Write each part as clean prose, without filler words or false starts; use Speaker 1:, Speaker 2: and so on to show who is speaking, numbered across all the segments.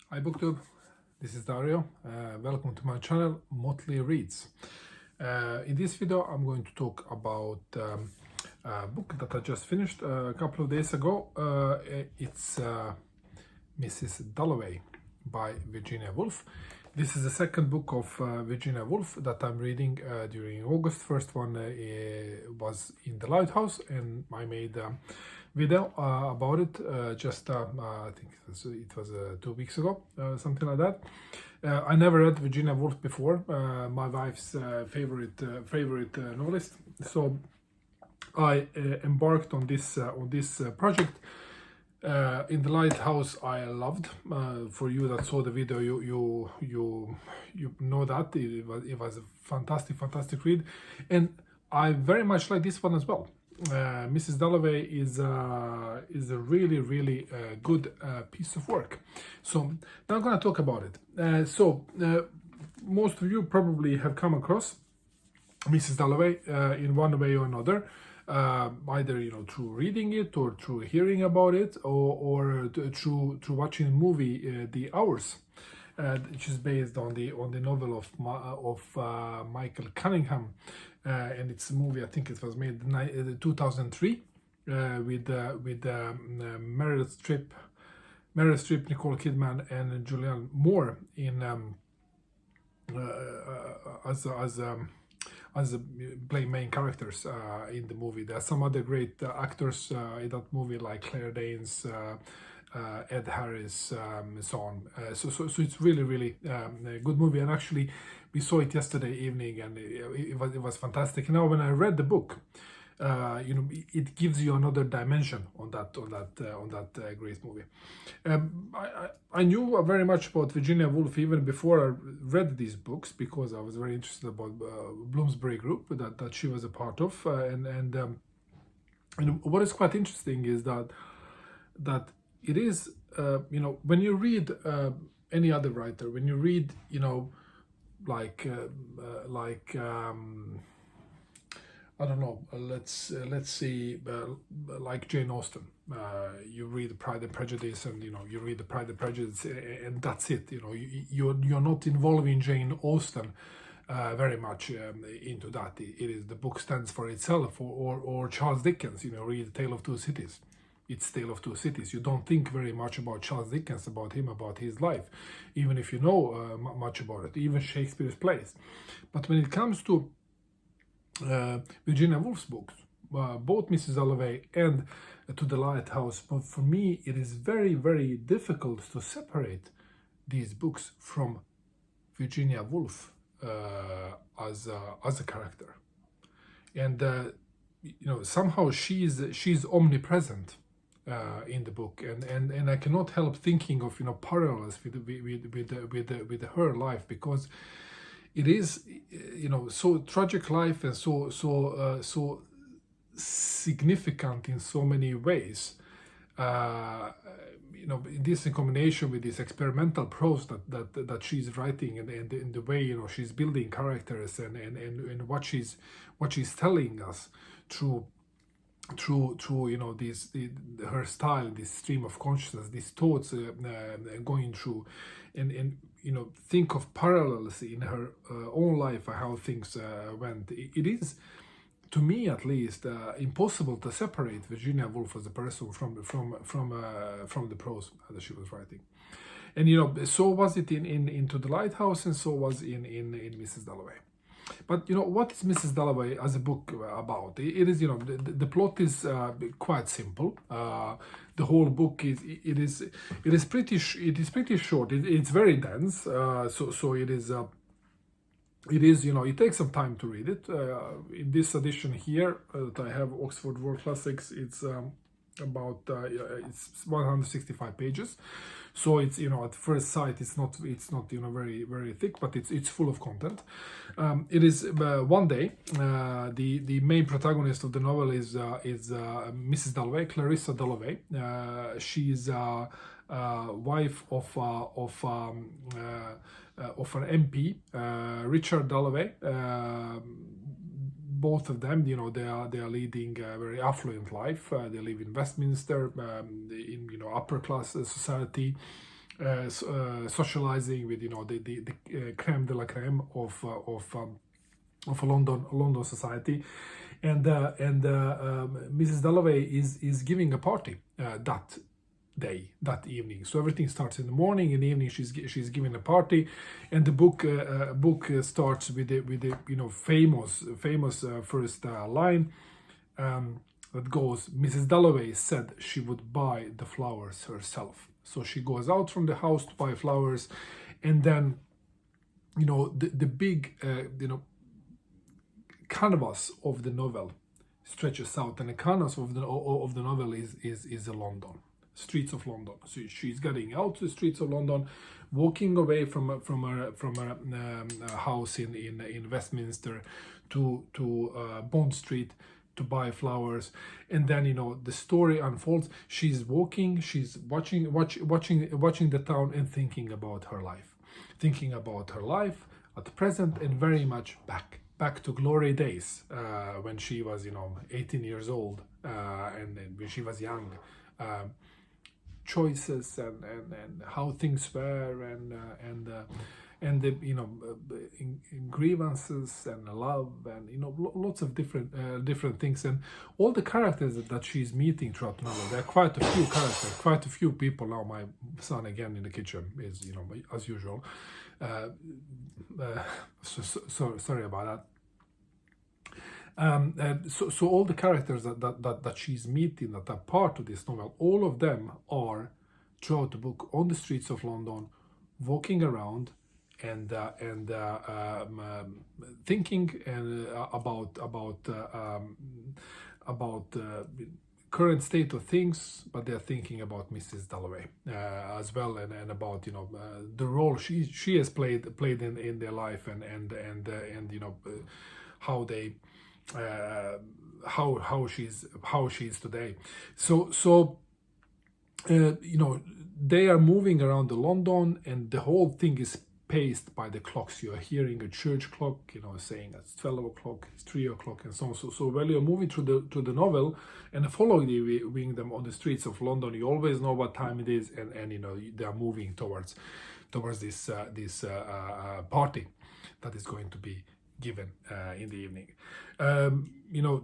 Speaker 1: Hi BookTube, this is Dario. Welcome to my channel Motley Reads. In this video I'm going to talk about a book that I just finished a couple of days ago. It's Mrs. Dalloway by Virginia Woolf. This is the second book of Virginia Woolf that I'm reading during August. First one was In the Lighthouse, and I made a video about it I think it was 2 weeks ago, something like that. I never read Virginia Woolf before, my wife's favorite novelist. So I embarked on this project. In the Lighthouse I loved. For you that saw the video, you know that it was a fantastic read, and I very much like this one as well. Mrs. Dalloway is a really good piece of work. So now I'm going to talk about it. Most of you probably have come across Mrs. Dalloway in one way or another, either through reading it or through hearing about it, or through watching the movie The Hours, which is based on the novel of Michael Cunningham, and it's a movie. I think it was made in 2003 with Meryl Streep, Nicole Kidman, and Julianne Moore in as playing main characters in the movie. There are some other great actors in that movie, like Claire Danes, Ed Harris, and so on. So it's really a good movie, and actually we saw it yesterday evening, and it was fantastic. Now when I read the book, it gives you another dimension on that great movie. I knew very much about Virginia Woolf even before I read these books, because I was very interested about Bloomsbury Group that she was a part of, and what is quite interesting is that it is when you read any other writer, when you read I don't know, let's see, like Jane Austen. You read Pride and Prejudice, and you read the Pride and Prejudice, and that's it. You're not involving Jane Austen very much into that. It is, the book stands for itself. Or Charles Dickens. Read Tale of Two Cities. It's Tale of Two Cities. You don't think very much about Charles Dickens, about him, about his life, even if you know much about it. Even Shakespeare's plays. But when it comes to Virginia Woolf's books, both Mrs. Dalloway and To the Lighthouse, but for me it is very difficult to separate these books from Virginia Woolf as a character, and somehow she's omnipresent in the book, and I cannot help thinking of parallels with her life, because it is so tragic life, and so significant in so many ways. This in combination with this experimental prose that she's writing, and in the way she's building characters, and what she's telling us through her style, this stream of consciousness, these thoughts going through, and think of parallels in her own life, how things went. It is, to me at least, impossible to separate Virginia Woolf as a person from the prose that she was writing. And so was it in Into the Lighthouse, and so was in Mrs. Dalloway. But what is Mrs. Dalloway as a book about? It is, the plot is quite simple. The whole book is pretty short. It's very dense. So it is. It takes some time to read it. In this edition here that I have, Oxford World Classics, it's about it's 165 pages. So it's at first sight it's not very thick, but it's full of content. It is one day. The main protagonist of the novel is Mrs. Dalloway, Clarissa Dalloway. She's wife of an MP, Richard Dalloway. Both of them, they are leading a very affluent life. They live in Westminster, in upper class society. socializing with the creme de la creme of London society, and Mrs. Dalloway is giving a party that evening. So everything starts in the morning. In the evening, she's giving a party, and the book starts with the famous first line that goes, Mrs. Dalloway said she would buy the flowers herself. So she goes out from the house to buy flowers, and then the big canvas of the novel stretches out, and the canvas of the novel is London, streets of London. So she's getting out to the streets of London, walking away from a house in Westminster to Bond Street to buy flowers, and then the story unfolds. She's walking, she's watching the town and thinking about her life at the present, and very much back to glory days, when she was 18 years old, and when she was young, choices and how things were, and the grievances and love, and lots of different things, and all the characters that she's meeting throughout the novel. There are quite a few characters, quite a few people. Now my son again in the kitchen is as usual. So sorry about that. So all the characters that she's meeting that are part of this novel, all of them are throughout the book on the streets of London, walking around and thinking about current state of things, but they're thinking about Mrs. Dalloway as well, and about the role she has played in their life, and how they how she's today. So they are moving around the London, and the whole thing is paced by the clocks. You are hearing a church clock, saying it's 12 o'clock, it's 3 o'clock, and so on. So while you're moving through the novel and following them on the streets of London, you always know what time it is, and they are moving towards this party that is going to be given in the evening.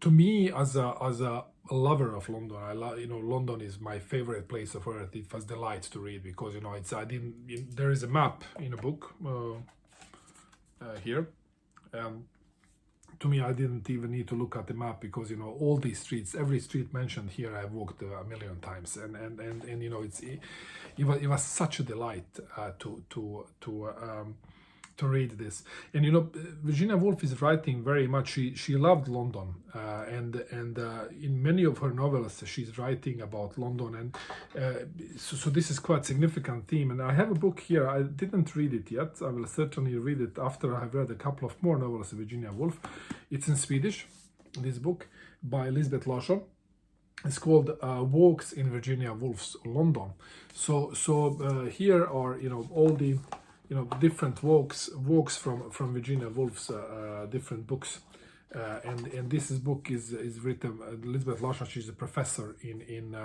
Speaker 1: To me, as a lover of London, London is my favorite place of earth. It was delight to read, because there is a map in a book here. To me, I didn't even need to look at the map, because all these streets, every street mentioned here, I've walked a million times, and it was such a delight to read this. And Virginia Woolf is writing very much. She loved London, and in many of her novels she's writing about London, and so this is quite a significant theme. And I have a book here. I didn't read it yet. I will certainly read it after I have read a couple of more novels of Virginia Woolf. It's in Swedish, this book by Lisbeth Larsson. It's called Walks in Virginia Woolf's London. So here are all the different walks from Virginia Woolf's different books, and this book is written. Elizabeth Larsson, she's a professor in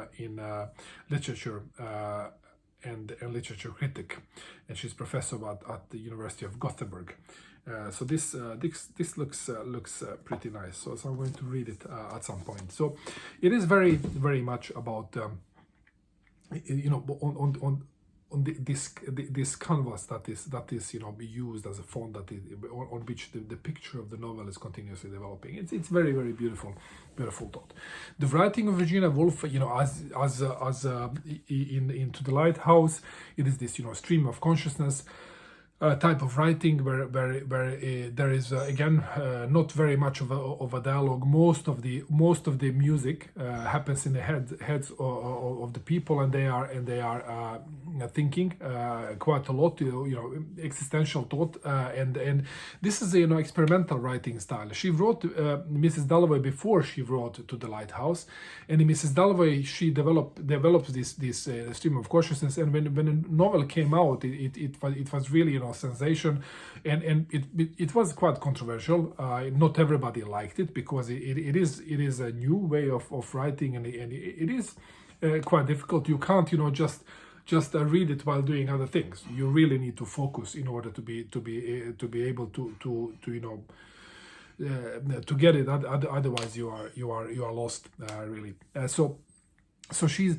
Speaker 1: literature and literature critic, and she's professor at the University of Gothenburg. So this looks pretty nice. So I'm going to read it at some point. So it is very, very much about on this canvas that is used as a font, on which the picture of the novel is continuously developing. It's very, very beautiful thought. The writing of Virginia Woolf, as into the Lighthouse, it is this stream of consciousness type of writing where there is again not very much of a dialogue. Most of the music happens in the heads of the people, and they are thinking quite a lot, existential thought, and this is experimental writing style. She wrote Mrs. Dalloway before she wrote To the Lighthouse, and in Mrs. Dalloway she develops this stream of consciousness, and when the novel came out, it was really sensation, and it was quite controversial. Not everybody liked it, because it is a new way of writing, and it is quite difficult. You can't just just read it while doing other things. You really need to focus in order to be able to to get it. Otherwise, you are lost, really. So she's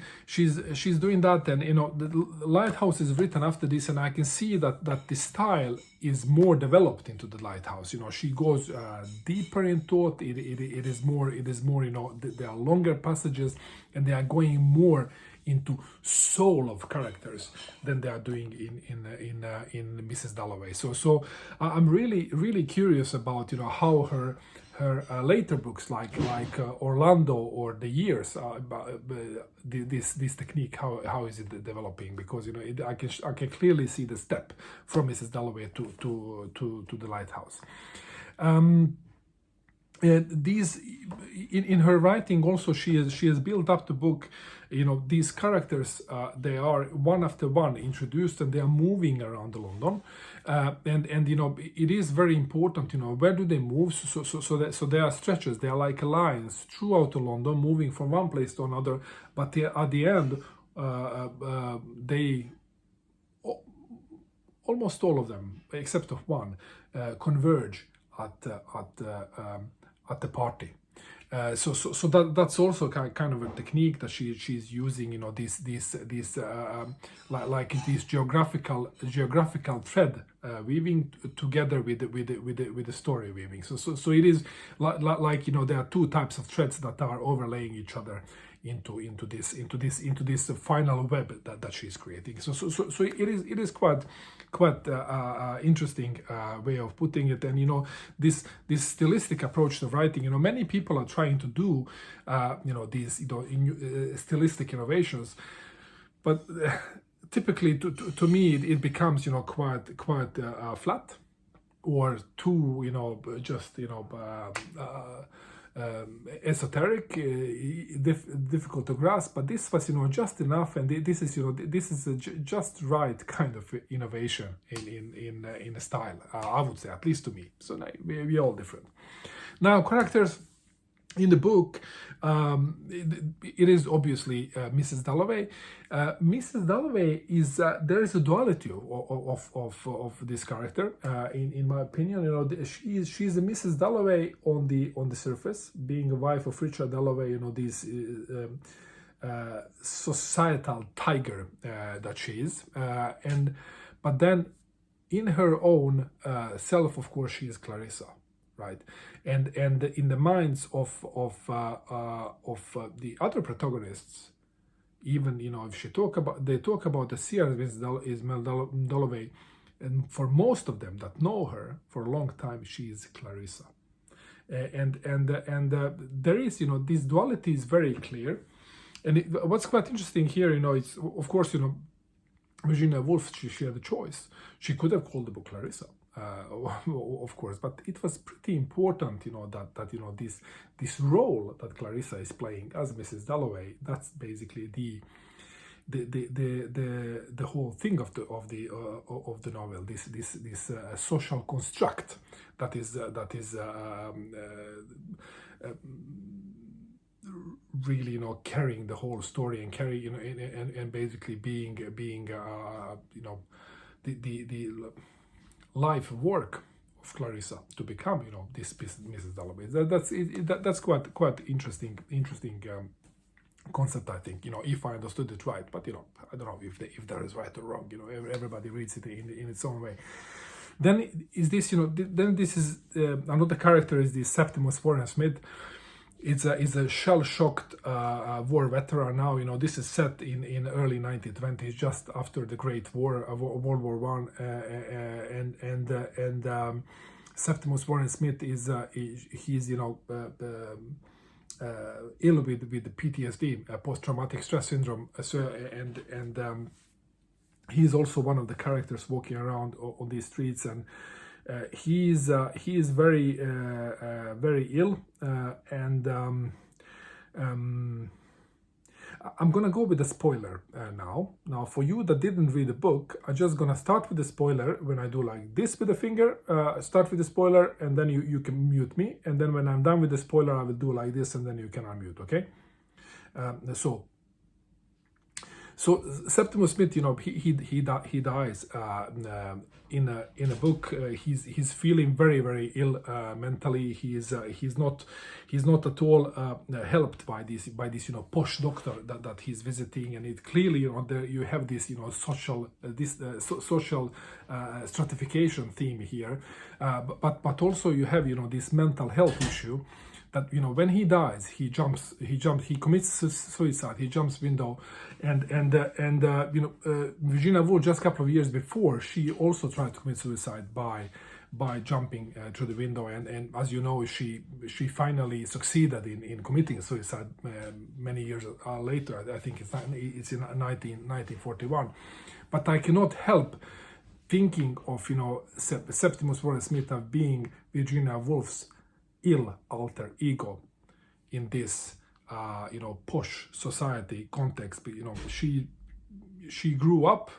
Speaker 1: doing that, and the Lighthouse is written after this, and I can see that the style is more developed into the Lighthouse. She goes deeper in thought. It is more there are longer passages, and they are going more into soul of characters than they are doing in Mrs. Dalloway. So I'm really curious about how her later books like Orlando or The Years, this technique, how is it developing? Because I can clearly see the step from Mrs. Dalloway to the Lighthouse. These in her writing also, she has built up the book. These characters, they are one after one introduced, and they are moving around London, and it is very important. Where do they move? So there are stretches. They are like lines throughout London, moving from one place to another. But at the end, they almost all of them, except of one, converge at the party. So that's also kind of a technique that she's using. This like this geographical thread weaving together with the story weaving. So it is like there are two types of threads that are overlaying each other into this final web that she's creating. So it is quite interesting way of putting it. And this stylistic approach to writing, many people are trying to do these stylistic innovations, but typically to me it becomes quite flat, or too just esoteric, difficult to grasp. But this was just enough, and this is just right kind of innovation in style, I would say, at least to me. So we're all different. Now, characters in the book, it is obviously Mrs. Dalloway. Mrs. Dalloway is there is a duality of this character. In my opinion, she's a Mrs. Dalloway on the surface, being a wife of Richard Dalloway. This societal tiger that she is, but then in her own self, of course, she is Clarissa. Right, and in the minds of the other protagonists, even if they talk about the seer is Mel Dalloway, and for most of them that know her for a long time, she is Clarissa, and there is this duality is very clear, and what's quite interesting here, it's of course Virginia Woolf, she had a choice. She could have called the book Clarissa. Of course, but it was pretty important, that this role that Clarissa is playing as Mrs. Dalloway. That's basically the whole thing of the novel. This social construct that is really carrying the whole story, and and basically being the life work of Clarissa to become this Mrs. Dalloway. That's quite interesting concept, I think, if I understood it right. But I don't know if that is right or wrong. Everybody reads it in its own way. Then is this then this is another character is the Septimus Warren Smith. It's a shell-shocked war veteran now. This is set in early 1920s, just after the Great War, World War One, and Septimus Warren Smith is he's ill with the PTSD, post-traumatic stress syndrome. And he's also one of the characters walking around on these streets, and he is very ill, and I'm gonna go with the spoiler now. Now, for you that didn't read the book, I'm just gonna start with the spoiler. When I do like this with the finger, start with the spoiler, and then you can mute me. And then when I'm done with the spoiler, I will do like this, and then you can unmute. Okay? So Septimus Smith, he dies in a book. He's feeling very ill mentally. He's not at all helped by this posh doctor that he's visiting, and it clearly there you have this social social stratification theme here, but also you have this mental health issue. That when he dies, he commits suicide, he jumps window, and Virginia Woolf, just a couple of years before, she also tried to commit suicide by jumping through the window, and as you know, she finally succeeded in committing suicide many years later. I think it's in 1941. But I cannot help thinking of Septimus Warren Smith as being Virginia Woolf's ill alter ego in this posh society context. She grew up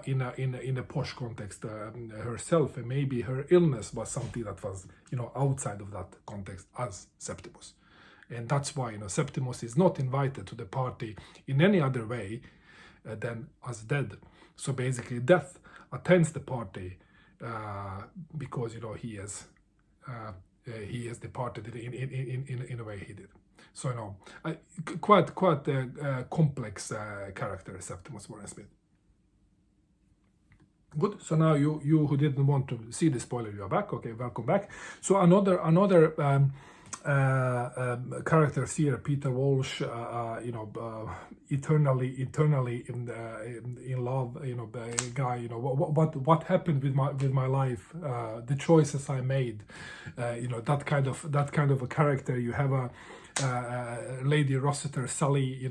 Speaker 1: in a posh context herself, and maybe her illness was something that was outside of that context as Septimus, and that's why Septimus is not invited to the party in any other way than as dead. So basically, death attends the party because he has departed in a way he did. So quite a complex character, Septimus Warren Smith. Good. So now you who didn't want to see the spoiler, you are back. Okay, welcome back. So another characters here, Peter Walsh, eternally in love, guy. What happened with my life, the choices I made, that kind of a character. You have a Lady Rossiter, Sally,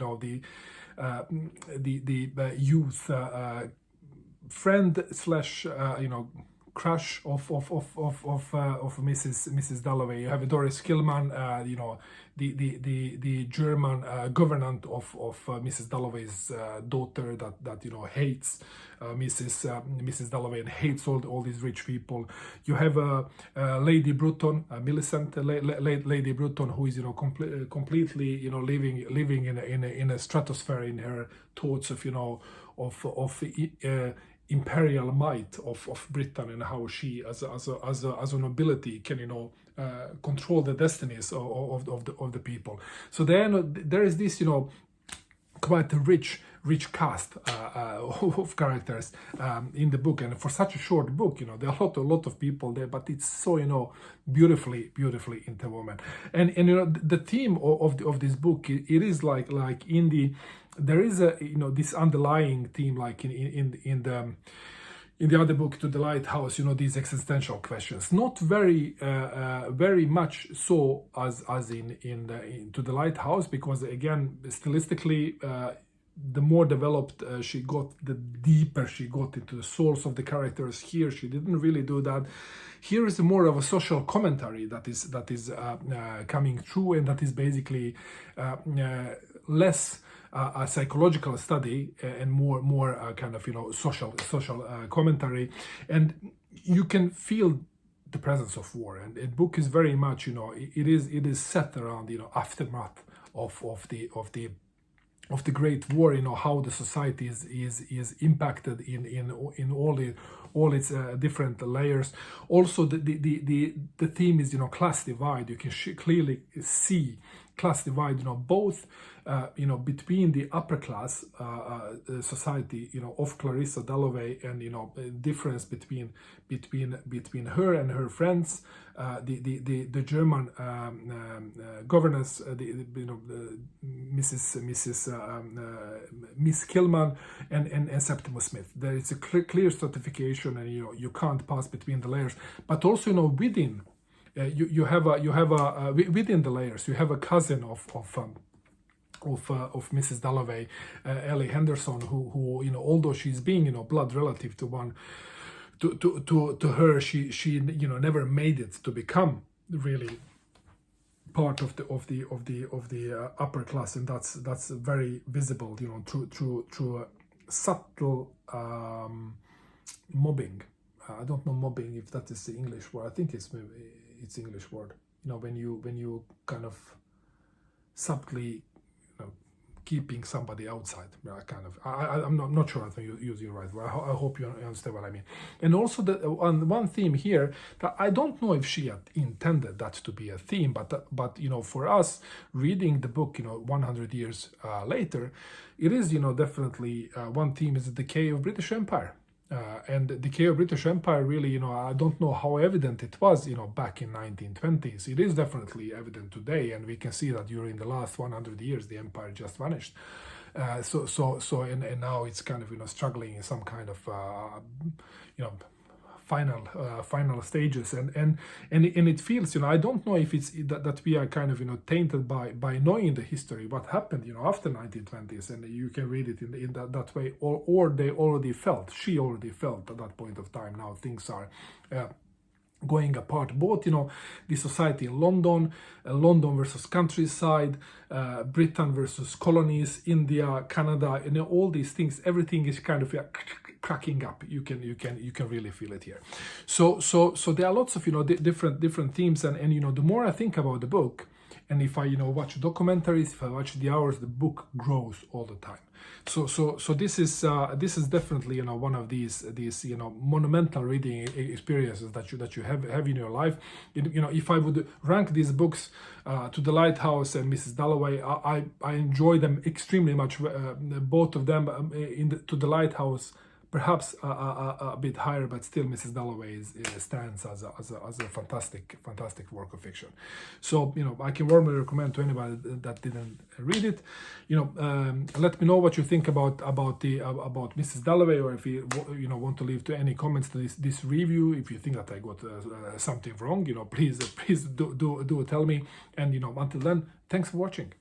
Speaker 1: the youth friend slash crush of Mrs. Dalloway. You have Doris Killman, the German governant of Mrs. Dalloway's daughter that hates Mrs. Dalloway and hates all these rich people. You have Lady Bruton, Millicent, Lady Bruton, who is completely living in a stratosphere in her thoughts of imperial might of Britain, and how she as a nobility can control the destinies of the people. So then there is this quite a rich cast of characters in the book, and for such a short book, there are a lot of people there, but it's so beautifully interwoven. And the theme of this book, it is like in the there is a this underlying theme, like in the other book, To the Lighthouse, these existential questions, not very much so as in To the Lighthouse, because again, stylistically, the more developed she got, the deeper she got into the souls of the characters. Here she didn't really do that. Here is more of a social commentary that is coming through, and that is basically less a psychological study and more kind of social commentary, and you can feel the presence of war. And the book is very much it is set around aftermath of the Great War, how the society is impacted in all its different layers. Also, the theme is class divide. You can clearly see class divide, both between the upper class society, of Clarissa Dalloway, and difference between her and her friends, the German governess, Miss Killman and Septimus Smith. There is a clear stratification, and you can't pass between the layers. But also within you have within the layers, you have a cousin of Mrs. Dalloway, Ellie Henderson, who although she's being blood relative to one to her, she never made it to become really part of the upper class, and that's very visible through subtle mobbing. I don't know mobbing if that is the English word. I think it's English word. When you kind of subtly keeping somebody outside, kind of. I'm not sure if I'm using it right. But I hope you understand what I mean. And also one theme here that I don't know if she had intended that to be a theme, but you know, for us reading the book, you know, 100 years later, it is, you know, definitely one theme is the decay of British Empire. And the decay of British Empire, really, you know, I don't know how evident it was, you know, back in 1920s. It is definitely evident today, and we can see that during the last 100 years, the empire just vanished. And now it's kind of, you know, struggling in some kind of, you know, final stages, and it feels, you know, I don't know if it's that we are kind of, you know, tainted by knowing the history, what happened, you know, after 1920s, and you can read it in that way, or she already felt at that point of time. Now things are going apart, both, you know, the society in London, London versus countryside, Britain versus colonies, India, Canada, and all these things, everything is kind of cracking up. You can really feel it here. So there are lots of, you know, different themes, and you know, the more I think about the book, and if I, you know, watch documentaries, if I watch the hours, the book grows all the time. So this is definitely, you know, one of these you know, monumental reading experiences that you have in your life. You know, if I would rank these books to The Lighthouse and Mrs. Dalloway, I enjoy them extremely much, both of them. To The Lighthouse, perhaps a bit higher, but still Mrs. Dalloway stands as a fantastic work of fiction. So, you know, I can warmly recommend to anybody that didn't read it. You know, let me know what you think about Mrs. Dalloway, or if you want to leave any comments to this review. If you think that I got something wrong, you know, please do tell me. And you know, until then, thanks for watching.